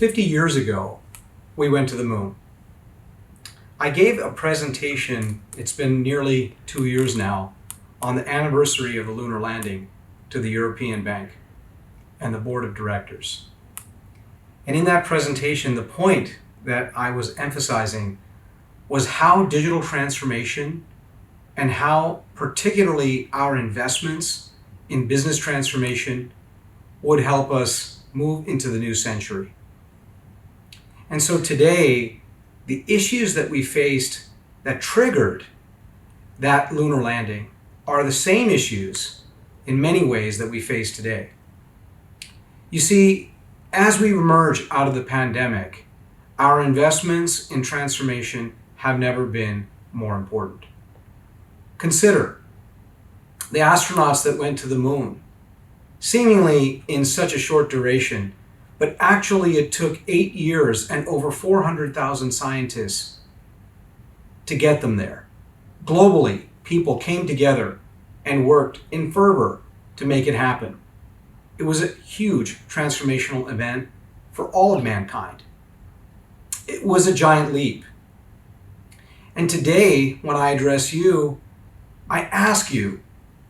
50 years ago, we went to the moon. I gave a presentation, it's been nearly 2 years now, on the anniversary of the lunar landing to the European Bank and the board of directors. And in that presentation, the point that I was emphasizing was how digital transformation and how particularly our investments in business transformation would help us move into the new century. And so today, the issues that we faced that triggered that lunar landing are the same issues in many ways that we face today. You see, as we emerge out of the pandemic, our investments in transformation have never been more important. Consider the astronauts that went to the moon, seemingly in such a short duration, but actually it took 8 years and over 400,000 scientists to get them there. Globally, people came together and worked in fervor to make it happen. It was a huge transformational event for all of mankind. It was a giant leap. And today, when I address you, I ask you,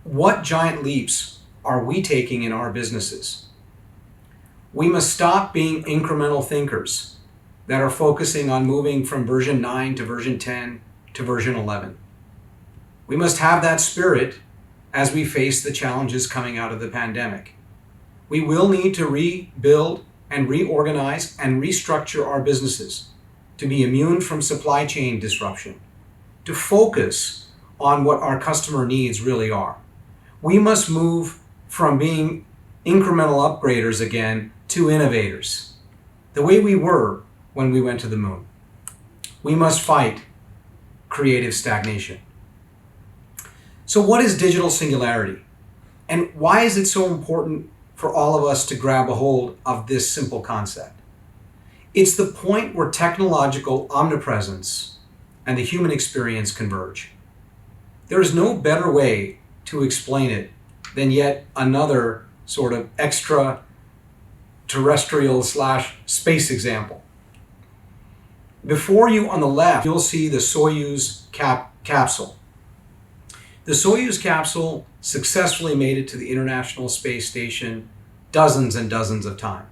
what giant leaps are we taking in our businesses? We must stop being incremental thinkers that are focusing on moving from version 9 to version 10 to version 11. We must have that spirit as we face the challenges coming out of the pandemic. We will need to rebuild and reorganize and restructure our businesses to be immune from supply chain disruption, to focus on what our customer needs really are. We must move from being incremental upgraders again to innovators, the way we were when we went to the moon. We must fight creative stagnation. So what is digital singularity? And why is it so important for all of us to grab a hold of this simple concept? It's the point where technological omnipresence and the human experience converge. There is no better way to explain it than yet another sort of extraterrestrial / space example. Before you on the left, you'll see the Soyuz capsule. The Soyuz capsule successfully made it to the International Space Station dozens and dozens of times.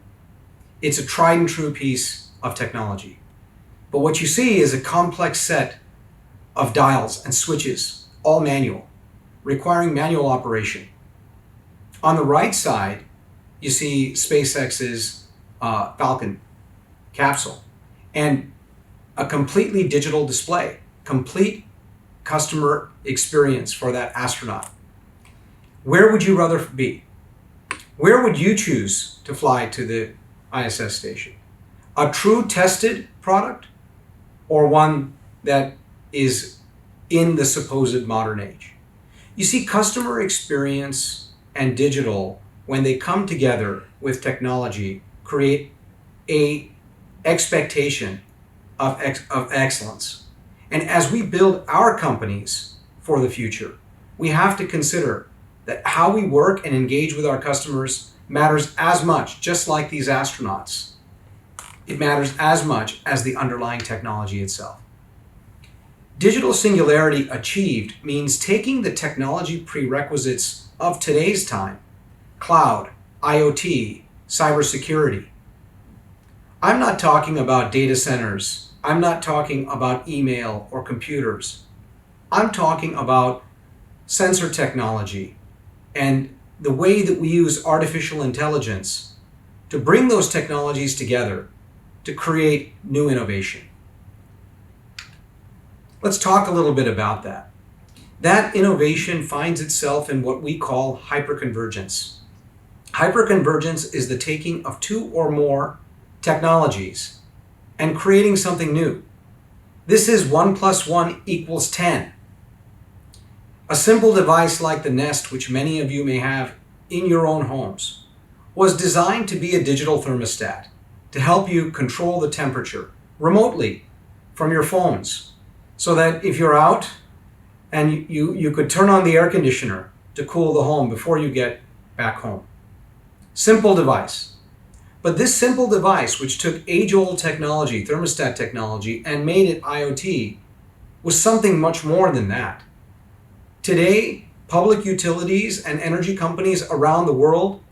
It's a tried and true piece of technology. But what you see is a complex set of dials and switches, all manual, requiring manual operation. On the right side, you see SpaceX's Falcon capsule and a completely digital display, complete customer experience for that astronaut. Where would you rather be? Where would you choose to fly to the ISS station? A true tested product or one that is in the supposed modern age? You see, customer experience and digital, when they come together with technology, create a expectation of excellence. And as we build our companies for the future, we have to consider that how we work and engage with our customers matters as much, just like these astronauts. It matters as much as the underlying technology itself. Digital singularity achieved means taking the technology prerequisites of today's time, cloud, IoT, cybersecurity. I'm not talking about data centers. I'm not talking about email or computers. I'm talking about sensor technology and the way that we use artificial intelligence to bring those technologies together to create new innovation. Let's talk a little bit about that. That innovation finds itself in what we call hyperconvergence. Hyperconvergence is the taking of two or more technologies and creating something new. This is 1 + 1 = 10. A simple device like the Nest, which many of you may have in your own homes, was designed to be a digital thermostat to help you control the temperature remotely from your phones, so that if you're out and you could turn on the air conditioner to cool the home before you get back home. Simple device. But this simple device, which took age-old technology, thermostat technology, and made it IoT, was something much more than that. Today, public utilities and energy companies around the world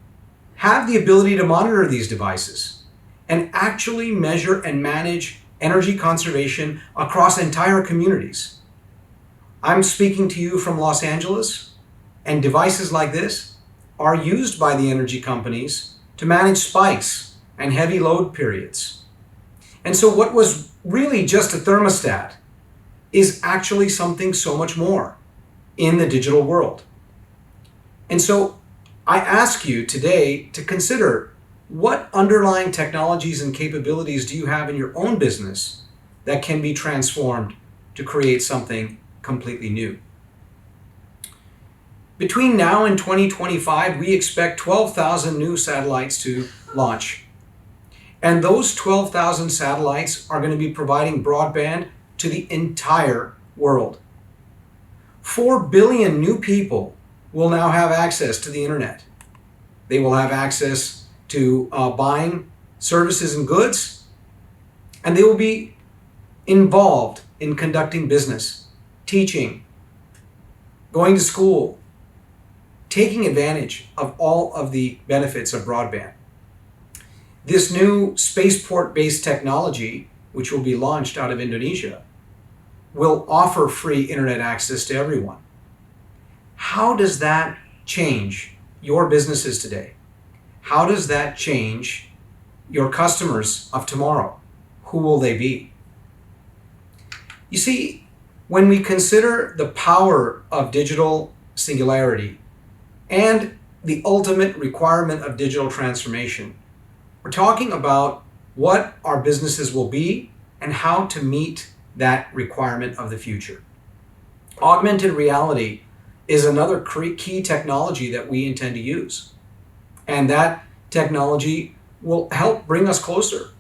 have the ability to monitor these devices and actually measure and manage energy conservation across entire communities. I'm speaking to you from Los Angeles, and devices like this are used by the energy companies to manage spikes and heavy load periods. And so what was really just a thermostat is actually something so much more in the digital world. And so I ask you today to consider, what underlying technologies and capabilities do you have in your own business that can be transformed to create something completely new? Between now and 2025, we expect 12,000 new satellites to launch. And those 12,000 satellites are going to be providing broadband to the entire world. 4 billion new people will now have access to the internet. They will have access to buying services and goods, and they will be involved in conducting business, teaching, going to school, taking advantage of all of the benefits of broadband. This new spaceport-based technology, which will be launched out of Indonesia, will offer free internet access to everyone. How does that change your businesses today? How does that change your customers of tomorrow? Who will they be? You see, when we consider the power of digital singularity and the ultimate requirement of digital transformation, we're talking about what our businesses will be and how to meet that requirement of the future. Augmented reality is another key technology that we intend to use. And that technology will help bring us closer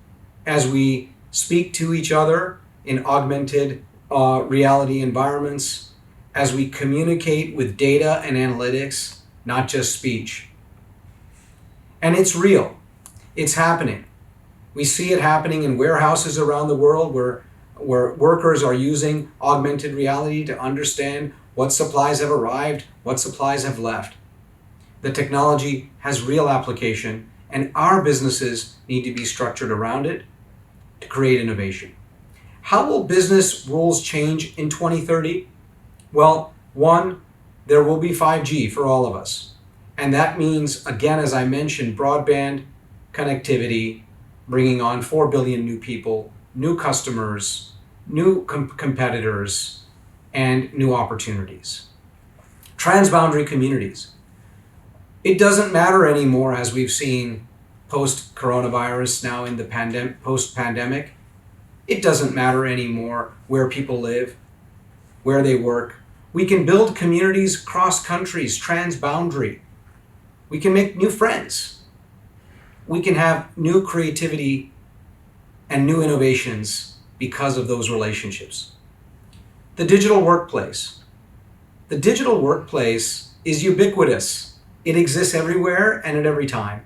as we speak to each other in augmented reality environments, as we communicate with data and analytics, not just speech. And it's real. It's happening. We see it happening in warehouses around the world where workers are using augmented reality to understand what supplies have arrived, what supplies have left. The technology has real application, and our businesses need to be structured around it to create innovation. How will business rules change in 2030? Well, one, there will be 5G for all of us. And that means, again, as I mentioned, broadband connectivity, bringing on 4 billion new people, new customers, new competitors, and new opportunities. Transboundary communities. It doesn't matter anymore, as we've seen post-coronavirus, now in the post-pandemic. It doesn't matter anymore where people live, where they work. We can build communities cross countries, transboundary. We can make new friends. We can have new creativity and new innovations because of those relationships. The digital workplace. The digital workplace is ubiquitous. It exists everywhere and at every time.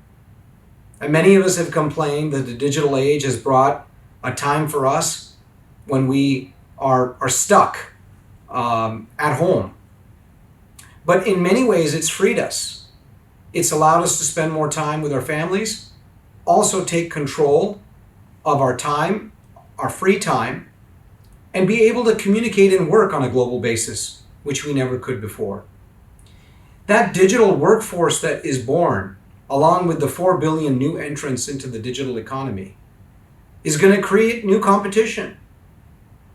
And many of us have complained that the digital age has brought a time for us when we are stuck at home. But in many ways, it's freed us. It's allowed us to spend more time with our families, also take control of our time, our free time, and be able to communicate and work on a global basis, which we never could before. That digital workforce that is born, along with the 4 billion new entrants into the digital economy, is going to create new competition.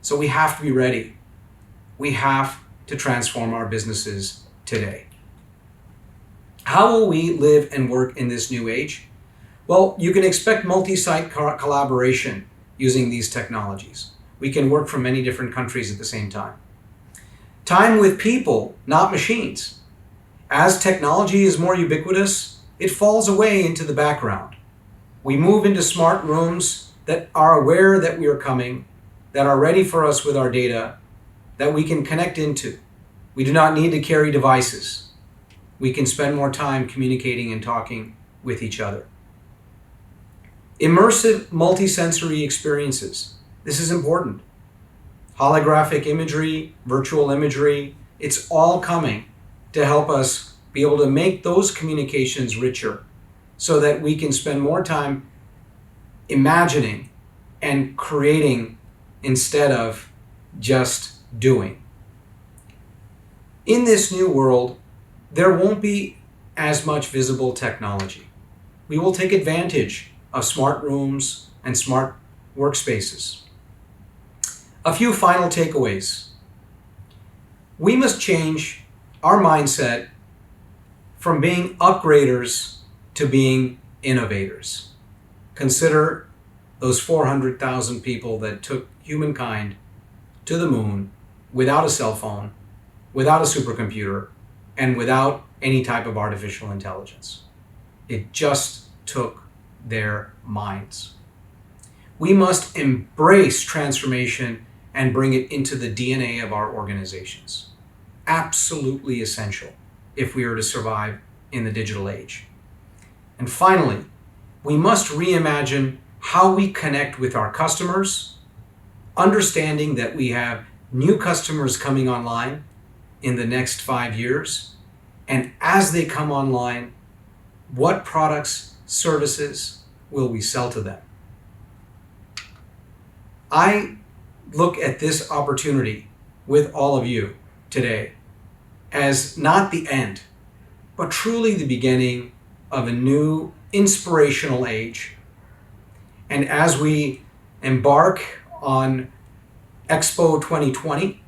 So we have to be ready. We have to transform our businesses today. How will we live and work in this new age? Well, you can expect multi-site collaboration using these technologies. We can work from many different countries at the same time. Time with people, not machines. As technology is more ubiquitous, it falls away into the background. We move into smart rooms that are aware that we are coming, that are ready for us with our data, that we can connect into. We do not need to carry devices. We can spend more time communicating and talking with each other. Immersive multisensory experiences. This is important. Holographic imagery, virtual imagery, it's all coming to help us be able to make those communications richer so that we can spend more time imagining and creating instead of just doing. In this new world, there won't be as much visible technology. We will take advantage of smart rooms and smart workspaces. A few final takeaways. We must change our mindset from being upgraders to being innovators. Consider those 400,000 people that took humankind to the moon without a cell phone, without a supercomputer, and without any type of artificial intelligence. It just took their minds. We must embrace transformation and bring it into the DNA of our organizations. Absolutely essential if we are to survive in the digital age. And finally, we must reimagine how we connect with our customers, understanding that we have new customers coming online in the next 5 years. And as they come online, what products, services will we sell to them? I look at this opportunity with all of you today as not the end, but truly the beginning of a new inspirational age. And as we embark on Expo 2020,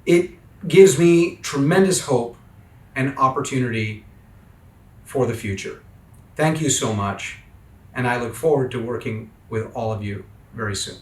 it gives me tremendous hope and opportunity for the future. Thank you so much, and I look forward to working with all of you very soon.